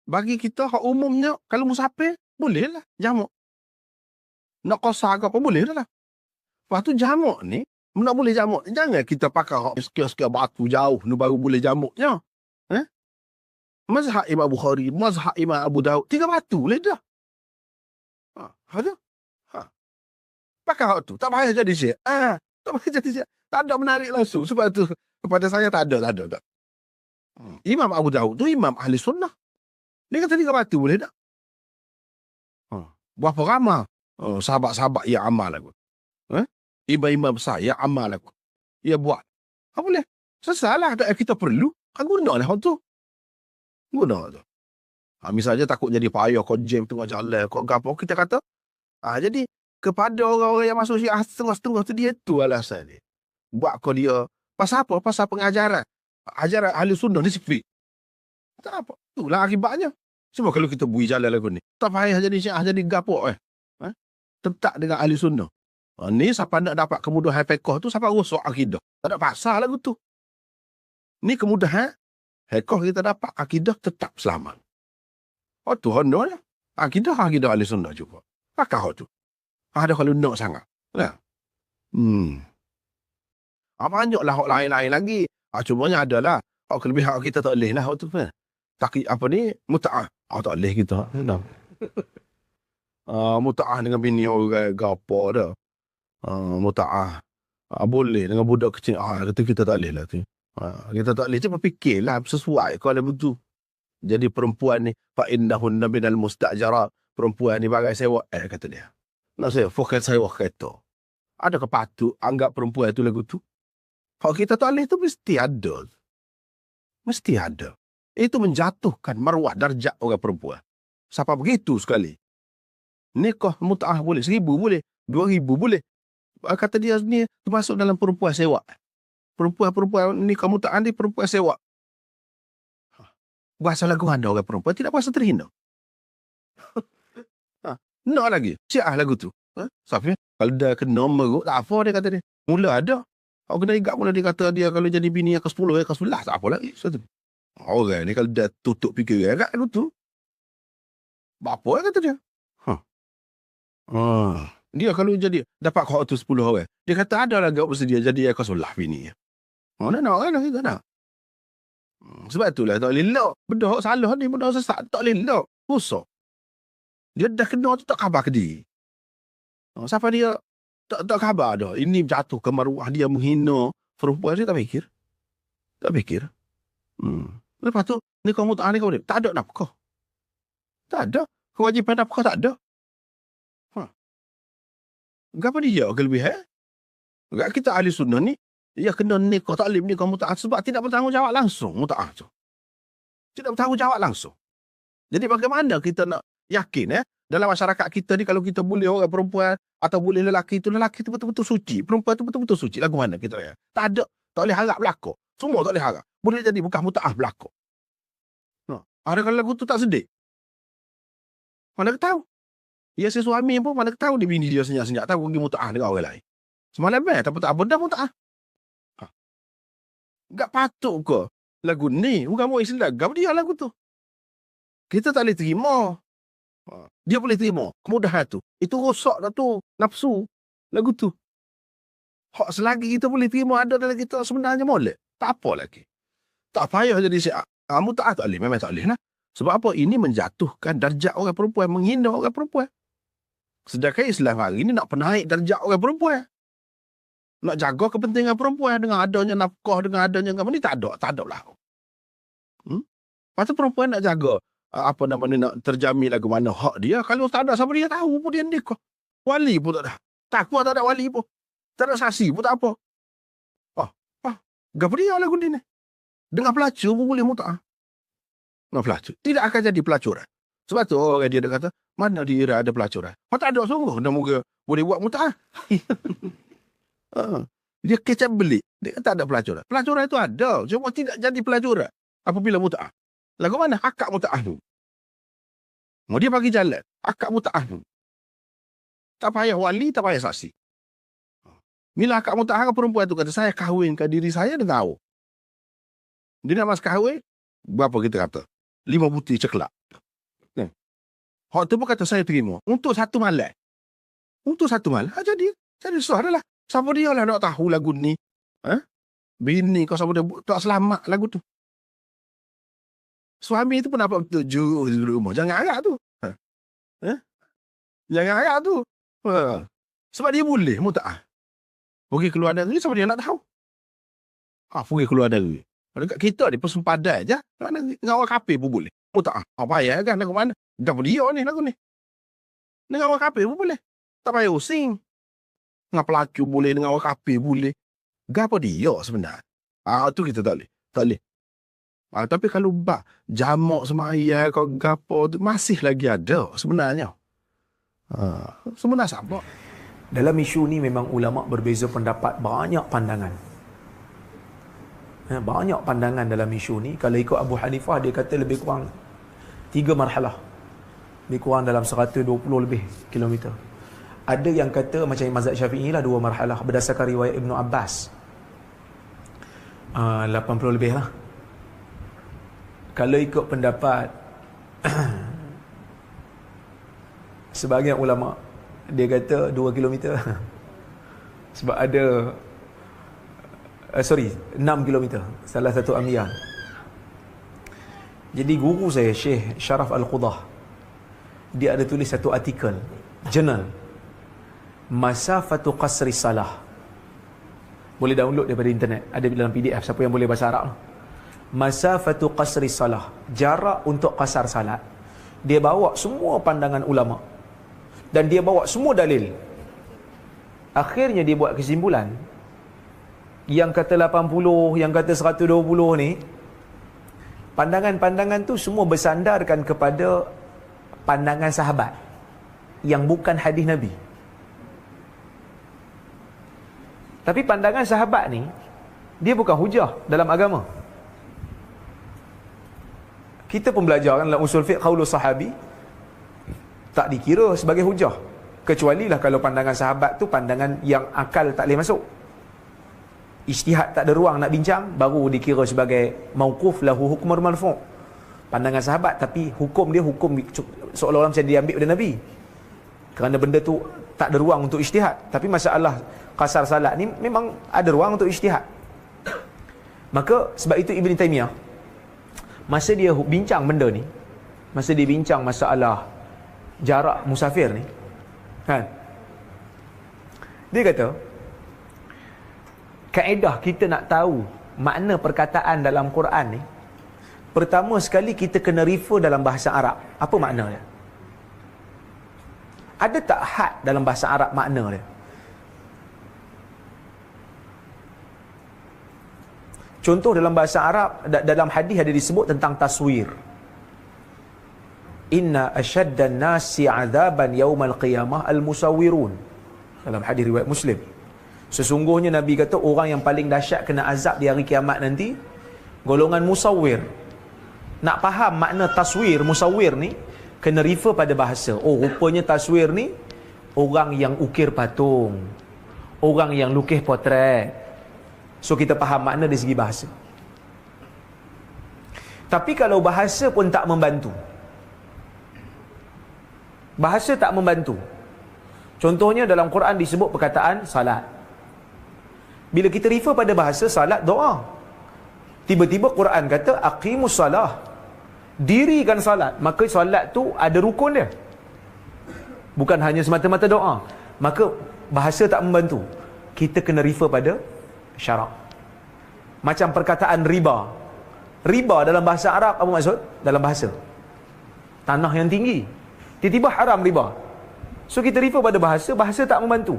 Bagi kita hak umumnya, kalau musafir, bolehlah jamak. Nak qasar ke apa, boleh dah lah. Lepas tu jamak ni, nak boleh jamak, jangan kita pakai hak sekian-sekian batu jauh ni baru boleh jamaknya. Mazhab Imam Bukhari, mazhab Imam Abu Daud, 3 batu boleh dah. Ada. Pakai hak tu, tak payah jadi syekh. Tak payah jadi syekh. Tak ada menarik langsung. Sebab tu, kepada saya tak ada. Imam Abu Daud tu Imam Ahli Sunnah. Dia kata 3 batu boleh dah. Berapa ramai sahabat-sahabat yang amal aku. Imam-imam besar yang amal aku. Ia buat. Apa boleh? Sesalah kita perlu. Guna lah hak tu. Guna tu. Misalnya takut jadi payah kau jam tengah jalan, kau gapo kita kata. Jadi kepada orang-orang yang masuk Syiah setengah-setengah tu, dia tu alasan dia. Buat kau dia. Pasal apa? Pasal pengajaran. Ajaran Ahli Sunnah ni sifik. Tak apa. Itulah akibatnya. Sebab kalau kita bui jalan lagu ni, tak payah jadi Syiah, jadi gapo tetap dengan Ahli Sunnah. Ni siapa nak dapat kemudahan fiqh tu, siapa rosak akidah. Tak ada pasal lagu tu. Ni kemudahan fiqh kita dapat, akidah tetap selamat. Tu hono lah. Akidah Ahli Sunnah juga. Pakai tu. Ada kalau nak sangat. Nah. Banyaklah hak lain-lain lagi. Cumanya adalah hak kelebihan kita tak boleh lah hak tu. Tak apa ni muta'ah. Tak boleh kita. Muta'ah dengan bini orang gapo dah. Muta'ah. Boleh dengan budak kecil. Kata kita tak boleh lah tu. Kita tak boleh. Cuma fikirlah sesuai kalau betul. Jadi perempuan ni fa innahunna minal mustajara. Perempuan ni bagai sewa. Kata dia. Nak saya fokus sewa kereta. Adakah patut anggap perempuan tu lagu tu? Hak kita tak boleh tu mesti ada. Mesti ada. Itu menjatuhkan maruah darjat orang perempuan. Siapa begitu sekali? Nikah mut'ah boleh, 1,000 boleh, 2,000 boleh. Kata dia ni termasuk dalam perempuan sewa. Perempuan nikah mut'ah ni perempuan sewa. Bahasa lagu anda orang perempuan tidak bahasa terhina. Nak lagi. Syiah lagu tu. Safi, kalau dah kena meruk, tak apa dia kata dia. Mula ada. Kalau kena ingat mula dia kata dia kalau jadi bini yang ke-10, yang ke-11, tak apa lagi. Orang ni kalau dah tutup fikiran kat lagu tu. Apa yang kata dia? Dia kalau jadi dapat kau tu 10 orang. Dia kata ada lagi bersedia jadi yang ke-11 bini. Nak kan kita nak. Sebab itulah tak boleh lelak. Benda salah ni, benda sesat. Tak boleh lelak. Rosak. Dia dah kena tu tak khabar ke dia. Siapa dia tak khabar dah. Ini jatuh ke maruah dia menghina perempuan dia tak fikir. Tak fikir. Lepas tu, ni kamu tak kau ni. Tak ada nafkah. Tak ada. Kewajipan nafkah tak ada. Kenapa dia kelebihan? Enggak kita Ahli Sunnah ni, dia kena nikah taklim ni kamu tak sebab tidak bertanggungjawab langsung mut'ah tu. Tidak bertanggungjawab langsung. Jadi bagaimana kita nak yakin dalam masyarakat kita ni kalau kita boleh orang perempuan atau boleh lelaki tu betul-betul suci, perempuan tu betul-betul suci lagu mana kita ya? Tak ada, tak boleh harap berlaku. Semua tak boleh harap. Boleh jadi bukan mut'ah berlaku. Ada kalau lagu tu tak sedih. Mana tahu? Ya si suami pun mana tahu dia bini dia senyap-senyap tahu pergi mut'ah dengan orang lain. Semalam tak apa dah mut'ah. Enggak patut ke lagu ni agama Islam gam dia lagu tu. Kita tak boleh terima. Dia boleh terima kemudahan tu. Itu rosak dah tu nafsu lagu tu. Hak selagi kita boleh terima ada dalam kita sebenarnya molek. Tak apa lagi. Tak payah jadi syiah. Mut'ah tak boleh, memang tak boleh lah. Sebab apa? Ini menjatuhkan darjat orang perempuan, menghina orang perempuan. Sedangkan Islam hari ini nak penaik darjat orang perempuan. Nak jaga kepentingan perempuan dengan adanya nafkah, dengan adanya apa ni tak ada lah. Lepas tu perempuan nak jaga apa namanya nak terjamin lagu mana hak dia. Kalau tak ada siapa dia tahu pun dia nikah. Wali pun tak ada. Takut tak ada wali pun. Tak ada saksi pun tak apa. Gapa dia lagu ni? Dengan pelacur pun boleh mut'ah. Dengan pelacur. Tidak akan jadi pelacuran. Sebab tu orang dia kata, mana dia ada pelacuran? Tak ada sungguh. Dan moga boleh buat mut'ah. Dia kecap belik. Dia kata ada pelacuran. Pelacuran itu ada. Cuma tidak jadi pelacuran. Apabila mut'ah. Lagu mana? Akad mut'ah tu. Dia bagi jalan. Akad mut'ah tu. Tak payah wali, tak payah saksi. Bila akad mut'ah perempuan tu kata, saya kahwinkan diri saya dengan awak. Dia nak mas kahwin, berapa kita kata? 5 butir ceklak. Hak tu pun kata saya terima. Untuk satu malam. Untuk satu malam. Jadi susah dah lah. Siapa dia lah nak tahu lagu ni. Bini kau siapa dia tak selamat lagu tu. Suami tu pun dapat betul jurus di rumah. Jangan harap tu. Jangan harap tu. Sebab dia boleh muta'ah. Pergi keluar negeri, siapa dia nak tahu? Pergi keluar negeri. Dekat kita ni persempadan je. Dengan orang kafir pun boleh. Muta'ah. Payah kan lagu mana? Dah pun dia ni lagu ni. Dengan orang kafir pun boleh. Tak payah using. Dengan pelacur boleh, dengan orang kafir boleh. Gapa dia sebenarnya? Tu kita tak boleh. Tak boleh. Tapi kalau jamak semaya kau gapo tu masih lagi ada sebenarnya. Sebenarnya sama. Dalam isu ni memang ulama berbeza pendapat, banyak pandangan. Banyak pandangan dalam isu ni. Kalau ikut Abu Hanifah, dia kata lebih kurang 3 marhalah. Lebih kurang dalam 120 lebih kilometer. Ada yang kata macam mazhab Syafi'i lah 2 marhalah berdasarkan riwayat Ibnu Abbas. 80 lebih lah. Kalau ikut pendapat sebahagian ulama, dia kata 2 kilometer. Sebab ada 6 kilometer, salah satu amyal. Jadi guru saya Syekh Sharaf Al-Qudah, dia ada tulis satu artikel jurnal Masafatu Qasri Salah. Boleh download daripada internet, ada dalam PDF, siapa yang boleh bahasa Arab. Masafatu Qasri Salah, jarak untuk qasar salat. Dia bawa semua pandangan ulama dan dia bawa semua dalil. Akhirnya dia buat kesimpulan, yang kata 80, yang kata 120 ni, pandangan-pandangan tu semua bersandarkan kepada pandangan sahabat yang bukan hadis Nabi. Tapi pandangan sahabat ni, dia bukan hujah dalam agama. Kita pun belajar kan dalam usul fiqh, qaulus sahabi tak dikira sebagai hujah, kecuali lah kalau pandangan sahabat tu pandangan yang akal tak boleh masuk, ijtihad tak ada ruang nak bincang, baru dikira sebagai mauquf lahu hukmur marfu'. Pandangan sahabat tapi hukum dia hukum seolah-olah macam diambil dari Nabi, kerana benda tu tak ada ruang untuk ijtihad. Tapi masalah qasar salat ni memang ada ruang untuk ijtihad. Maka sebab itu Ibn Taymiyah, masa dia bincang benda ni, masa dia bincang masalah jarak musafir ni kan, dia kata kaedah kita nak tahu makna perkataan dalam Quran ni, pertama sekali kita kena refer dalam bahasa Arab. Apa makna dia? Ada tak had dalam bahasa Arab makna dia? Contoh dalam bahasa Arab, dalam hadis ada disebut tentang taswir. Inna ashaddan nasi azaban yaumal qiyamah al-musawwirun. Dalam hadis riwayat Muslim. Sesungguhnya Nabi kata orang yang paling dahsyat kena azab di hari kiamat nanti golongan musawwir. Nak faham makna taswir, musawwir ni, kena refer pada bahasa. Oh, rupanya taswir ni orang yang ukir patung, orang yang lukis potret. So kita faham makna dari segi bahasa. Tapi kalau bahasa pun tak membantu, bahasa tak membantu. Contohnya dalam Quran disebut perkataan salat. Bila kita refer pada bahasa, salat doa. Tiba-tiba Quran kata aqimus salah, dirikan salat. Maka salat tu ada rukun dia, bukan hanya semata-mata doa. Maka bahasa tak membantu, kita kena refer pada syarak. Macam perkataan riba. Riba dalam bahasa Arab apa maksud? Dalam bahasa tanah yang tinggi, tiba-tiba haram riba. So kita refer pada bahasa, bahasa tak membantu.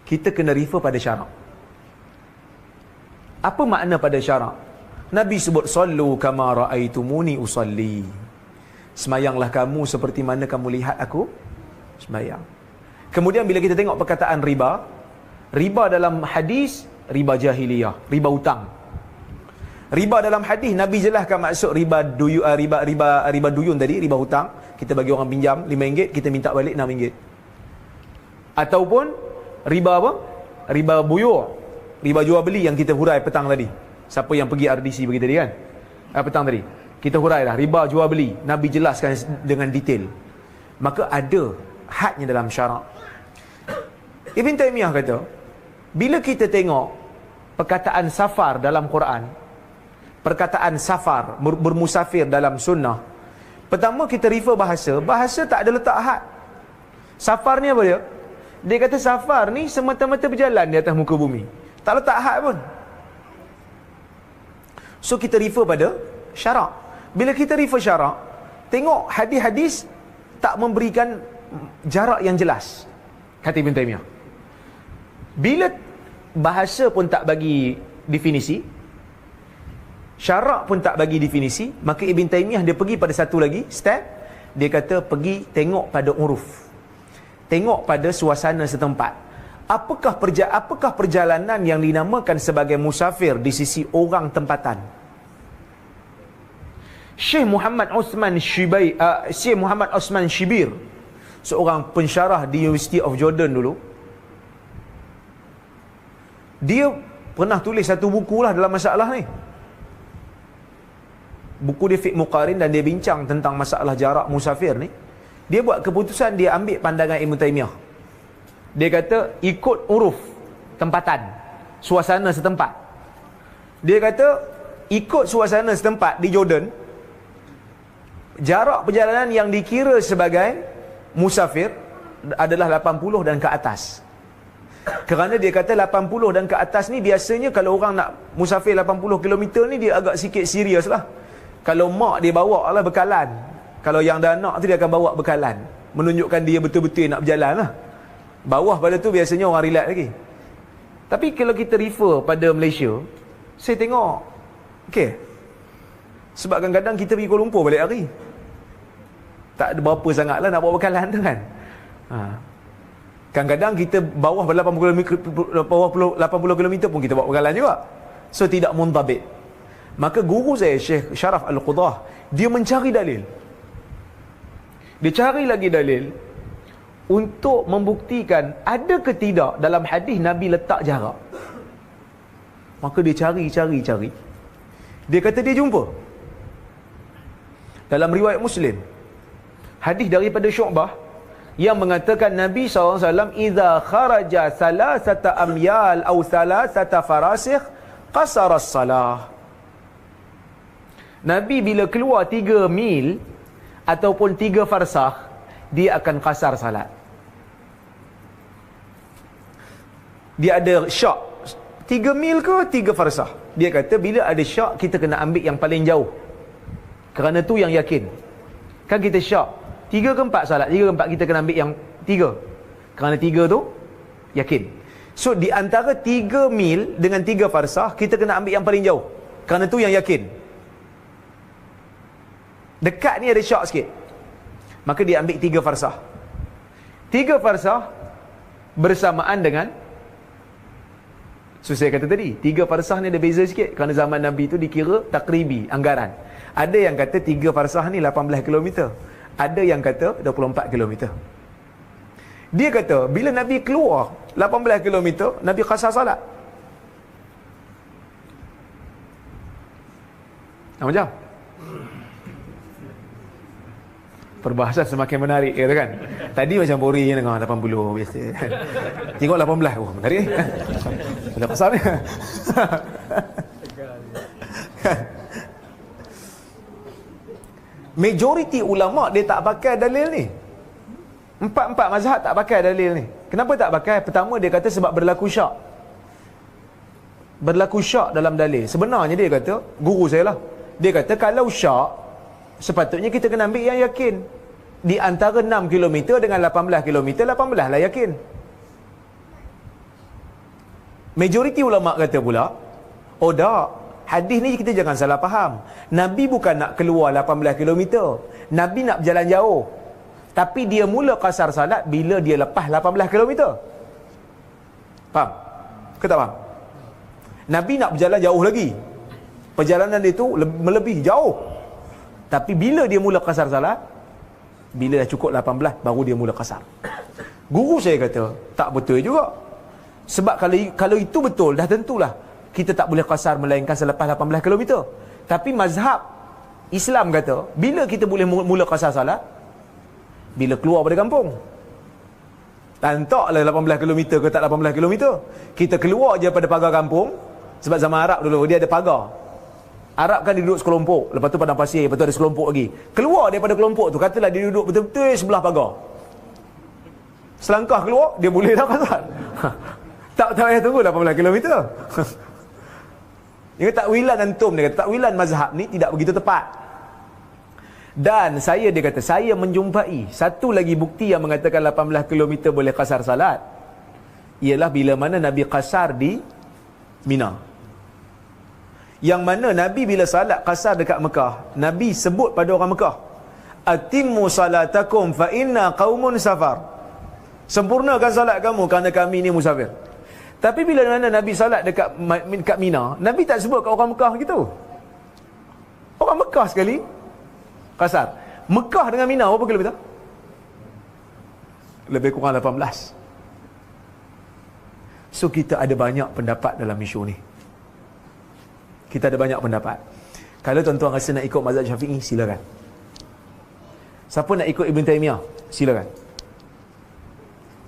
Kita kena refer pada syarak. Apa makna pada syarak? Nabi sebut sallu kama raaitumuni usalli. Semayanglah kamu seperti mana kamu lihat aku semayang. Kemudian bila kita tengok perkataan riba, riba dalam hadis, riba jahiliyah, riba hutang. Riba dalam hadis Nabi jelaskan maksud riba duyun tadi, riba hutang. Kita bagi orang pinjam RM5, kita minta balik RM6. Ataupun riba apa? Riba buyur, riba jual beli yang kita hurai petang tadi. Siapa yang pergi RDC bagi tadi kan? Petang tadi. Kita hurai dah, riba jual beli, Nabi jelaskan dengan detail. Maka ada hadnya dalam syarak. Ibn Taymiyah kata, bila kita tengok perkataan safar dalam Quran, perkataan safar, bermusafir dalam sunnah, pertama kita refer bahasa tak ada letak had. Safar ni apa dia? Dia kata safar ni semata-mata berjalan di atas muka bumi, tak letak had pun. So kita refer pada syarak. Bila kita refer syarak, tengok hadis-hadis tak memberikan jarak yang jelas, kata Ibn Taymiyah. Bila bahasa pun tak bagi definisi, syarak pun tak bagi definisi, maka Ibn Taymiyah dia pergi pada satu lagi step. Dia kata pergi tengok pada uruf, tengok pada suasana setempat. Apakah perjalanan yang dinamakan sebagai musafir di sisi orang tempatan? Syekh Muhammad Osman Shibir, seorang pensyarah di University of Jordan dulu, dia pernah tulis satu buku lah dalam masalah ni. Buku dia Fiqh Muqarin, dan dia bincang tentang masalah jarak musafir ni. Dia buat keputusan, dia ambil pandangan Ibn Taymiyah. Dia kata ikut uruf tempatan, suasana setempat. Dia kata ikut suasana setempat di Jordan, jarak perjalanan yang dikira sebagai musafir adalah 80 dan ke atas. Kerana dia kata 80 dan ke atas ni biasanya kalau orang nak musafir 80 km ni dia agak sikit serius lah. Kalau mak dia bawa lah bekalan, kalau yang dah anak tu dia akan bawa bekalan, menunjukkan dia betul-betul nak berjalan lah. Bawah pada tu biasanya orang relax lagi. Tapi kalau kita refer pada Malaysia, saya tengok okey, sebab kadang-kadang kita pergi Kuala Lumpur balik hari, tak ada berapa sangat lah nak bawa bekalan tu kan. Kadang-kadang kita bawah 80 km pun kita bawa bekalan juga. So tidak muntabit. Maka guru saya Syekh Sharaf Al-Qudah, dia mencari dalil. Dia cari lagi dalil untuk membuktikan ada ke tidak dalam hadis Nabi letak jarak. Maka dia cari. Dia kata dia jumpa dalam riwayat Muslim hadis daripada Syu'bah yang mengatakan Nabi SAW idza kharaja salasata amyal aw salasata farasikh qasara as-salah. Nabi bila keluar 3 mil ataupun 3 farsakh, dia akan kasar salat. Dia ada syak 3 mil ke 3 farsakh. Dia kata bila ada syak, kita kena ambil yang paling jauh, kerana tu yang yakin. Kan kita syak 3 ke 4 salat, 3 ke 4 kita kena ambil yang 3, kerana 3 tu yakin. So di antara 3 mil dengan 3 farsakh, kita kena ambil yang paling jauh, kerana tu yang yakin. Dekat ni ada syak sikit, maka dia ambil 3 farsakh. 3 farsakh bersamaan dengan, so saya kata tadi 3 farsakh ni ada beza sikit, kerana zaman Nabi tu dikira takribi, anggaran. Ada yang kata 3 farsakh ni 18 km, ada yang kata 24 km. Dia kata bila Nabi keluar 18 km, Nabi qasar salat. Macam perbahasan semakin menarik, kata kan. Tadi macam Bori yang dengar 80 biasa. Tengok 18, oh menarik ni. Dah pasal ni. Majoriti ulama dia tak pakai dalil ni. 4 mazhab tak pakai dalil ni. Kenapa tak pakai? Pertama dia kata sebab berlaku syak. Berlaku syak dalam dalil. Sebenarnya dia kata, guru saya lah, dia kata kalau syak, sepatutnya kita kena ambil yang yakin. Di antara 6 km dengan 18 km, 18 lah yakin. Majoriti ulama kata pula, oh tak, hadis ni kita jangan salah faham. Nabi bukan nak keluar 18 km, Nabi nak berjalan jauh. Tapi dia mula qasar salat bila dia lepas 18 km. Faham? Ke tak faham? Nabi nak berjalan jauh lagi, perjalanan dia tu melebihi jauh. Tapi bila dia mula qasar salat, bila dah cukup 18, baru dia mula qasar. Guru saya kata, tak betul juga. Sebab kalau itu betul, dah tentulah kita tak boleh qasar melainkan selepas 18 km. Tapi mazhab Islam kata, bila kita boleh mula qasar salat? Bila keluar pada kampung. Taklah 18 km ke tak 18 km. Kita keluar je pada pagar kampung. Sebab zaman Arab dulu, dia ada pagar. Arab kan dia duduk sekelompok. Lepas tu padang pasir, lepas tu ada sekelompok lagi. Keluar daripada kelompok tu, katalah dia duduk betul-betul sebelah pagar. Selangkah keluar, dia boleh dah qasar. Tak payah tunggu 18 km. Dia kata takwilan antum, dia kata takwilan mazhab ni tidak begitu tepat. Dan dia kata saya menjumpai satu lagi bukti yang mengatakan 18 km boleh qasar salat, ialah bila mana Nabi qasar di Mina. Yang mana Nabi bila salat qasar dekat Mekah, Nabi sebut pada orang Mekah, atimmu salatakum fa inna qaumun safar. Sempurnakan salat kamu kerana kami ni musafir. Tapi bila mana Nabi salat dekat Mina, Nabi tak sebut kat orang Mekah gitu. Orang Mekah sekali qasar. Mekah dengan Mina berapa kilometer? Lebih kurang 18. So kita ada banyak pendapat dalam isu ni. Kita ada banyak pendapat. Kalau tuan-tuan rasa nak ikut mazhab Syafi'i, silakan. Siapa nak ikut Ibn Taymiyah, silakan.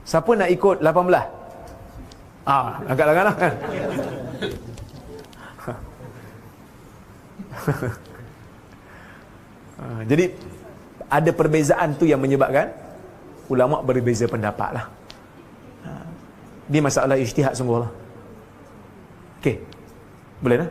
Siapa nak ikut 18? Angkat tangan lah kan. Jadi ada perbezaan tu yang menyebabkan ulama berbeza pendapat lah. Dia masalah ijtihad sungguh lah. Okey, boleh dah?